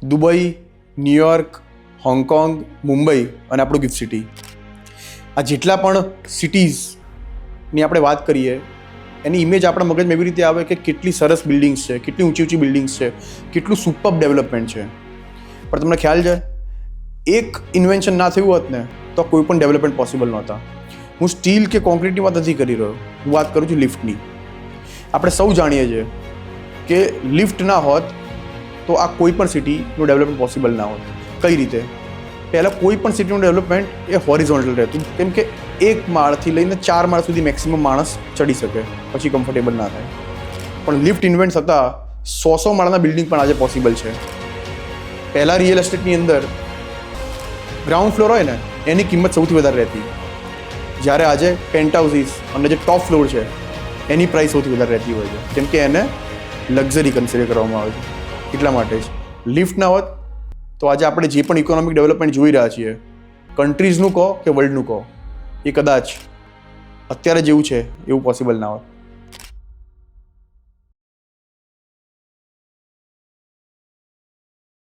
Dubai, New York, Hong Kong, Mumbai અને આપણું gift city, આ જેટલા પણ સિટીઝની આપણે વાત કરીએ એની ઇમેજ આપણા મગજમાં એવી રીતે આવે કે કેટલી સરસ બિલ્ડિંગ્સ છે, કેટલી ઊંચી ઊંચી બિલ્ડિંગ્સ છે, કેટલું સુપર ડેવલપમેન્ટ છે. પણ તમને ખ્યાલ છે, એક ઇન્વેન્શન ના થયું હોત ને તો કોઈ પણ ડેવલપમેન્ટ પોસિબલ નહોતા. હું સ્ટીલ કે કોન્ક્રીટની વાત નથી કરી રહ્યો, હું વાત કરું છું લિફ્ટની. આપણે સૌ જાણીએ છીએ કે લિફ્ટ ના હોત તો આ કોઈ પણ સિટીનું ડેવલપમેન્ટ પોસિબલ ના હોત. કઈ રીતે? પહેલાં કોઈ પણ સિટીનું ડેવલપમેન્ટ એ હોરિઝોન્ટલ રહેતું, કેમ કે એક માળથી લઈને 4 માળ સુધી મેક્સિમમ માણસ ચડી શકે, પછી કમ્ફર્ટેબલ ના થાય. પણ લિફ્ટ ઇન્વેન્ટ થતાં 100 માળના બિલ્ડિંગ પણ આજે પોસિબલ છે. પહેલાં રિયલ એસ્ટેટની અંદર ગ્રાઉન્ડ ફ્લોર હોય ને એની કિંમત સૌથી વધારે રહેતી, જ્યારે આજે પેન્ટ હાઉસીસ અને જે ટોપ ફ્લોર છે એની પ્રાઇસ સૌથી વધારે રહેતી હોય છે, કેમ કે એને લક્ઝરી કન્સિડર કરવામાં આવે છે. એટલા માટે જ લિફ્ટ ના હોત તો આજે આપણે જે પણ ઇકોનોમિક ડેવલપમેન્ટ જોઈ રહ્યા છીએ, કન્ટ્રીઝનું કહો કે વર્લ્ડનું કહો, એ કદાચ અત્યારે જેવું છે એવું પોસિબલ ના હોત.